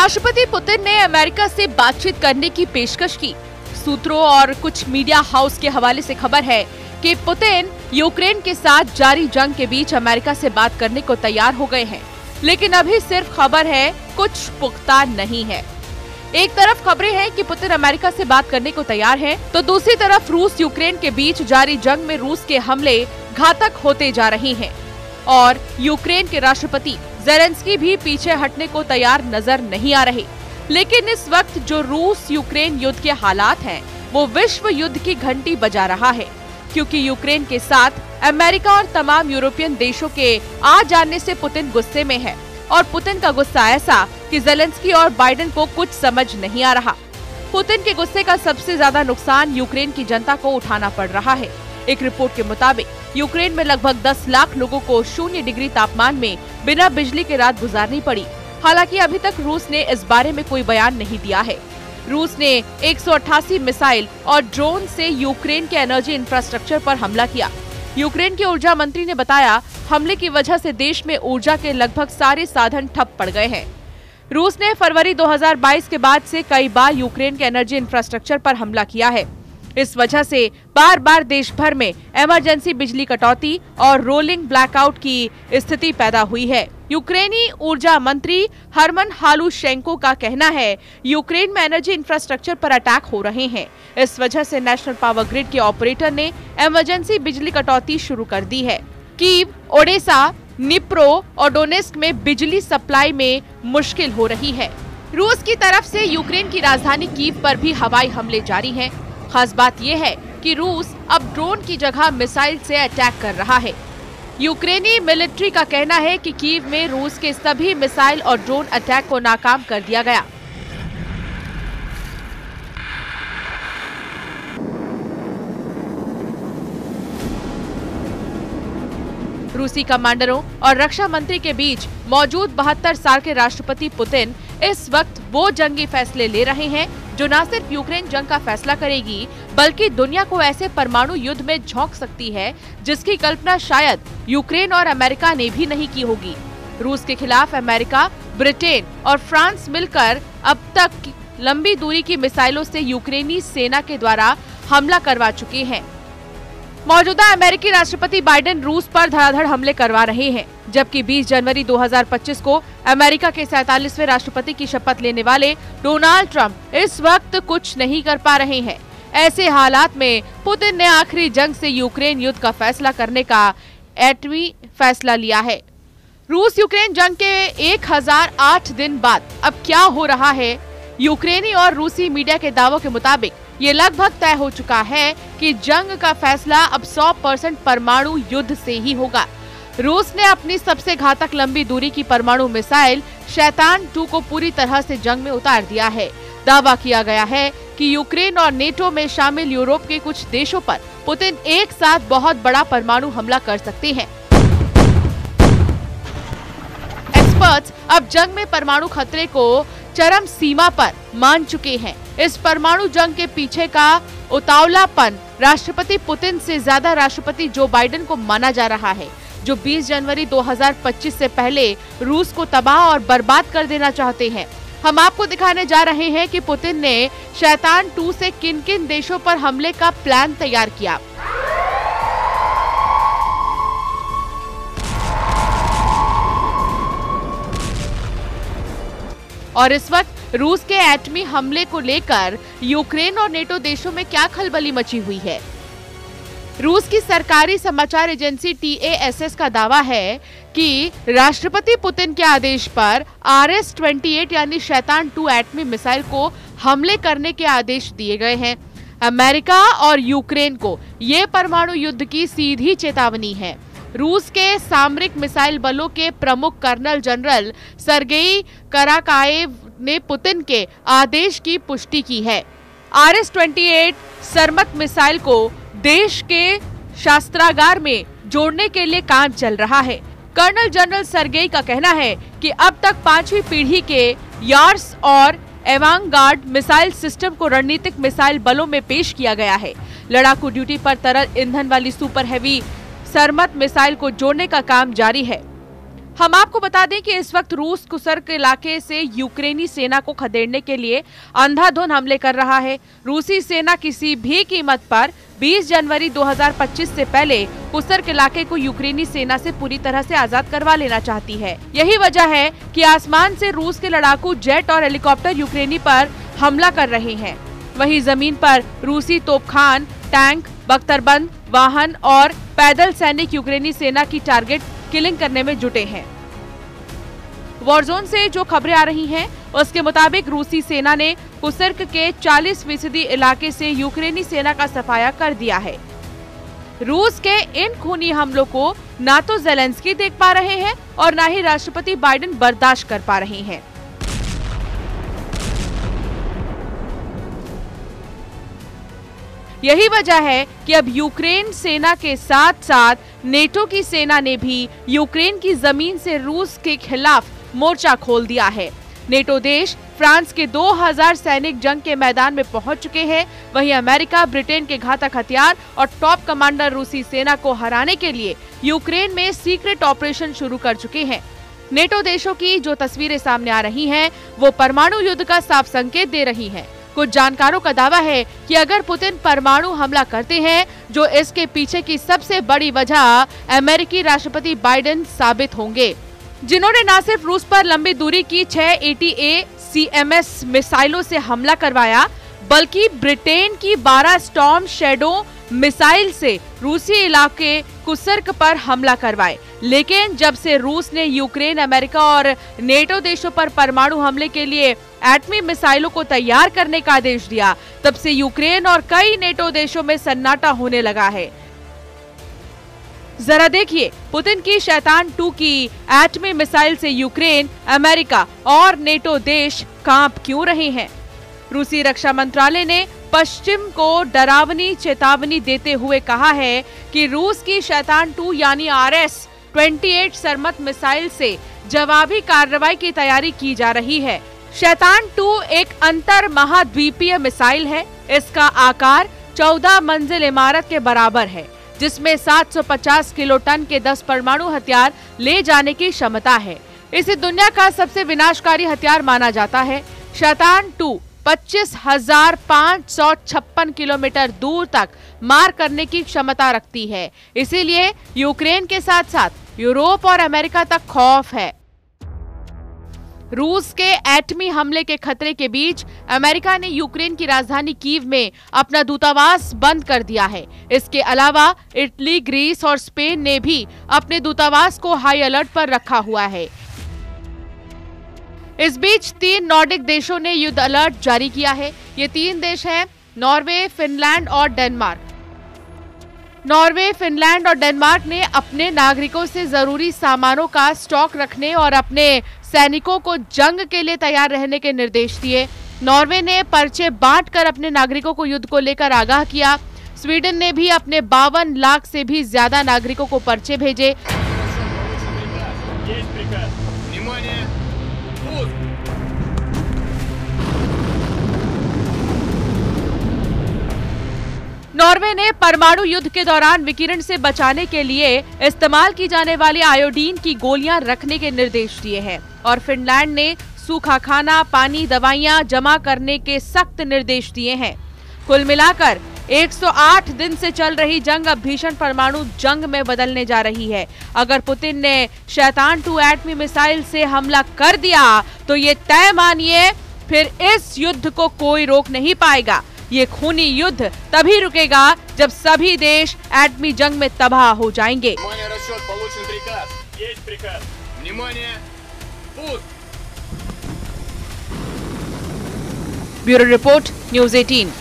राष्ट्रपति पुतिन ने अमेरिका से बातचीत करने की पेशकश की। सूत्रों और कुछ मीडिया हाउस के हवाले से खबर है कि पुतिन यूक्रेन के साथ जारी जंग के बीच अमेरिका से बात करने को तैयार हो गए हैं, लेकिन अभी सिर्फ खबर है, कुछ पुख्ता नहीं है। एक तरफ खबरें हैं कि पुतिन अमेरिका से बात करने को तैयार हैं, तो दूसरी तरफ रूस यूक्रेन के बीच जारी जंग में रूस के हमले घातक होते जा रहे हैं और यूक्रेन के राष्ट्रपति ज़ेलेंस्की भी पीछे हटने को तैयार नजर नहीं आ रहे। लेकिन इस वक्त जो रूस यूक्रेन युद्ध के हालात हैं, वो विश्व युद्ध की घंटी बजा रहा है, क्योंकि यूक्रेन के साथ अमेरिका और तमाम यूरोपियन देशों के आ जाने से पुतिन गुस्से में है और पुतिन का गुस्सा ऐसा कि ज़ेलेंस्की और बाइडेन को कुछ समझ नहीं आ रहा। पुतिन के गुस्से का सबसे ज्यादा नुकसान यूक्रेन की जनता को उठाना पड़ रहा है। एक रिपोर्ट के मुताबिक यूक्रेन में लगभग 10 लाख लोगों को 0 डिग्री तापमान में बिना बिजली के रात गुजारनी पड़ी। हालांकि अभी तक रूस ने इस बारे में कोई बयान नहीं दिया है। रूस ने 188 मिसाइल और ड्रोन से यूक्रेन के एनर्जी इंफ्रास्ट्रक्चर पर हमला किया। यूक्रेन के ऊर्जा मंत्री ने बताया, हमले की वजह से देश में ऊर्जा के लगभग सारे साधन ठप पड़ गए हैं। रूस ने फरवरी 2022 के बाद से कई बार यूक्रेन के एनर्जी इंफ्रास्ट्रक्चर पर हमला किया है। इस वजह से बार बार देश भर में इमरजेंसी बिजली कटौती और रोलिंग ब्लैकआउट की स्थिति पैदा हुई है। यूक्रेनी ऊर्जा मंत्री हरमन हालुशेंको का कहना है, यूक्रेन में एनर्जी इंफ्रास्ट्रक्चर पर अटैक हो रहे हैं। इस वजह से नेशनल पावर ग्रिड के ऑपरेटर ने इमरजेंसी बिजली कटौती शुरू कर दी है। कीव, ओडेसा, निप्रो और डोनेस्क में बिजली सप्लाई में मुश्किल हो रही है। रूस की तरफ से यूक्रेन की राजधानी कीव पर भी हवाई हमले जारी हैं। खास बात यह है कि रूस अब ड्रोन की जगह मिसाइल से अटैक कर रहा है। यूक्रेनी मिलिट्री का कहना है कि कीव में रूस के सभी मिसाइल और ड्रोन अटैक को नाकाम कर दिया गया। रूसी कमांडरों और रक्षा मंत्री के बीच मौजूद 72 साल के राष्ट्रपति पुतिन इस वक्त वो जंगी फैसले ले रहे हैं जो न सिर्फ यूक्रेन जंग का फैसला करेगी, बल्कि दुनिया को ऐसे परमाणु युद्ध में झोंक सकती है जिसकी कल्पना शायद यूक्रेन और अमेरिका ने भी नहीं की होगी। रूस के खिलाफ अमेरिका, ब्रिटेन और फ्रांस मिलकर अब तक लंबी दूरी की मिसाइलों से यूक्रेनी सेना के द्वारा हमला करवा चुके हैं। मौजूदा अमेरिकी राष्ट्रपति बाइडेन रूस पर धड़ाधड़ हमले करवा रहे हैं, जबकि 20 जनवरी 2025 को अमेरिका के 47वें राष्ट्रपति की शपथ लेने वाले डोनाल्ड ट्रंप इस वक्त कुछ नहीं कर पा रहे हैं। ऐसे हालात में पुतिन ने आखिरी जंग से यूक्रेन युद्ध का फैसला करने का एटमी फैसला लिया है। रूस यूक्रेन जंग के 1008 दिन बाद अब क्या हो रहा है? यूक्रेनी और रूसी मीडिया के दावों के मुताबिक ये लगभग तय हो चुका है कि जंग का फैसला अब 100% परमाणु युद्ध से ही होगा। रूस ने अपनी सबसे घातक लंबी दूरी की परमाणु मिसाइल शैतान 2 को पूरी तरह से जंग में उतार दिया है। दावा किया गया है कि यूक्रेन और नेटो में शामिल यूरोप के कुछ देशों पर पुतिन एक साथ बहुत बड़ा परमाणु हमला कर सकते हैं। एक्सपर्ट्स अब जंग में परमाणु खतरे को चरम सीमा पर मान चुके हैं। इस परमाणु जंग के पीछे का उतावलापन राष्ट्रपति पुतिन से ज्यादा राष्ट्रपति जो बाइडेन को माना जा रहा है, जो 20 जनवरी 2025 से पहले रूस को तबाह और बर्बाद कर देना चाहते हैं। हम आपको दिखाने जा रहे हैं कि पुतिन ने शैतान 2 से किन किन देशों पर हमले का प्लान तैयार किया। और इस वक्त रूस के एटमी हमले को लेकर यूक्रेन और नेटो देशों में क्या खलबली मची हुई है। रूस की सरकारी समाचार एजेंसी TASS का दावा है कि राष्ट्रपति पुतिन के आदेश पर RS-28 यानी शैतान 2 एटमी मिसाइल को हमले करने के आदेश दिए गए हैं। अमेरिका और यूक्रेन को ये परमाणु युद्ध की सीधी चेतावनी है। रूस के सामरिक मिसाइल बलों के प्रमुख कर्नल जनरल सर्गेई कराकाएव ने पुतिन के आदेश की पुष्टि की है। RS-28 सरमत मिसाइल को देश के शस्त्रागार में जोड़ने के लिए काम चल रहा है। कर्नल जनरल सर्गेई का कहना है कि अब तक 5वीं पीढ़ी के यार्स और एवांगार्ड मिसाइल सिस्टम को रणनीतिक मिसाइल बलों में पेश किया गया है। लड़ाकू ड्यूटी पर तरल ईंधन वाली सुपर हैवी सरमत मिसाइल को जोड़ने का काम जारी है। हम आपको बता दें कि इस वक्त रूस कुर्स्क इलाके से यूक्रेनी सेना को खदेड़ने के लिए अंधाधुंध हमले कर रहा है। रूसी सेना किसी भी कीमत पर 20 जनवरी 2025 से पहले कुर्स्क इलाके को यूक्रेनी सेना से पूरी तरह से आजाद करवा लेना चाहती है। यही वजह है कि आसमान से रूस के लड़ाकू जेट और हेलीकॉप्टर यूक्रेनी पर हमला कर रहे हैं। वहीं जमीन पर रूसी तोपखान, टैंक, बख्तरबंद वाहन और पैदल सैनिक यूक्रेनी सेना की टारगेट किलिंग करने में जुटे हैं। वॉरजोन से जो खबरें आ रही हैं, उसके मुताबिक रूसी सेना ने कुर्स्क के 40% इलाके से यूक्रेनी सेना का सफाया कर दिया है। रूस के इन खूनी हमलों को ना तो ज़ेलेंस्की देख पा रहे हैं और ना ही राष्ट्रपति बाइडेन बर्दाश्त कर पा रहे हैं। यही वजह है कि अब यूक्रेन सेना के साथ साथ नेटो की सेना ने भी यूक्रेन की जमीन से रूस के खिलाफ मोर्चा खोल दिया है। नेटो देश फ्रांस के 2000 सैनिक जंग के मैदान में पहुंच चुके हैं। वहीं अमेरिका, ब्रिटेन के घातक हथियार और टॉप कमांडर रूसी सेना को हराने के लिए यूक्रेन में सीक्रेट ऑपरेशन शुरू कर चुके हैं। नेटो देशों की जो तस्वीरें सामने आ रही हैं, वो परमाणु युद्ध का साफ संकेत दे रही हैं। कुछ जानकारों का दावा है कि अगर पुतिन परमाणु हमला करते हैं, जो इसके पीछे की सबसे बड़ी वजह अमेरिकी राष्ट्रपति बाइडेन साबित होंगे, जिन्होंने न सिर्फ रूस पर लंबी दूरी की 6 ATACMS मिसाइलों से हमला करवाया, बल्कि ब्रिटेन की 12 स्टॉर्म शैडो मिसाइल से रूसी इलाके कुर्स्क पर हमला करवाए। लेकिन जब से रूस ने यूक्रेन, अमेरिका और नेटो देशों पर परमाणु हमले के लिए एटमी मिसाइलों को तैयार करने का आदेश दिया, तब से यूक्रेन और कई नेटो देशों में सन्नाटा होने लगा है। जरा देखिए, पुतिन की शैतान 2 की एटमी मिसाइल से यूक्रेन, अमेरिका और नेटो देश कांप क्यों रहे हैं। रूसी रक्षा मंत्रालय ने पश्चिम को डरावनी चेतावनी देते हुए कहा है कि रूस की शैतान 2 यानी RS-28 सरमत मिसाइल से जवाबी कार्रवाई की तैयारी की जा रही है। शैतान 2 एक अंतर महाद्वीपीय मिसाइल है। इसका आकार 14 मंजिल इमारत के बराबर है, जिसमें 750 किलोटन के 10 परमाणु हथियार ले जाने की क्षमता है। इसे दुनिया का सबसे विनाशकारी हथियार माना जाता है। शैतान 2 25,556 किलोमीटर दूर तक मार करने की क्षमता रखती है। इसीलिए यूक्रेन के साथ साथ यूरोप और अमेरिका तक खौफ है। रूस के एटमी हमले के खतरे के बीच अमेरिका ने यूक्रेन की राजधानी कीव में अपना दूतावास बंद कर दिया है। इसके अलावा इटली, ग्रीस और स्पेन ने भी अपने दूतावास को हाई अलर्ट पर रखा हुआ है। इस बीच 3 नॉर्डिक देशों ने युद्ध अलर्ट जारी किया है। ये 3 देश हैं नॉर्वे, फिनलैंड और डेनमार्क। नॉर्वे, फिनलैंड और डेनमार्क ने अपने नागरिकों से जरूरी सामानों का स्टॉक रखने और अपने सैनिकों को जंग के लिए तैयार रहने के निर्देश दिए। नॉर्वे ने पर्चे बांटकर अपने नागरिकों को युद्ध को लेकर आगाह किया। स्वीडन ने भी अपने 52 लाख से भी ज्यादा नागरिकों को पर्चे भेजे। नॉर्वे ने परमाणु युद्ध के दौरान विकिरण से बचाने के लिए इस्तेमाल की जाने वाली आयोडीन की गोलियां रखने के निर्देश दिए हैं और फिनलैंड ने सूखा खाना, पानी, दवाइयां जमा करने के सख्त निर्देश दिए हैं। कुल मिलाकर 108 दिन से चल रही जंग अब भीषण परमाणु जंग में बदलने जा रही है। अगर पुतिन ने शैतान 2 एटमी मिसाइल से हमला कर दिया तो ये तय मानिए, फिर इस युद्ध को कोई रोक नहीं पाएगा। ये खूनी युद्ध तभी रुकेगा जब सभी देश एटमी जंग में तबाह हो जाएंगे। Bureau report, news 18।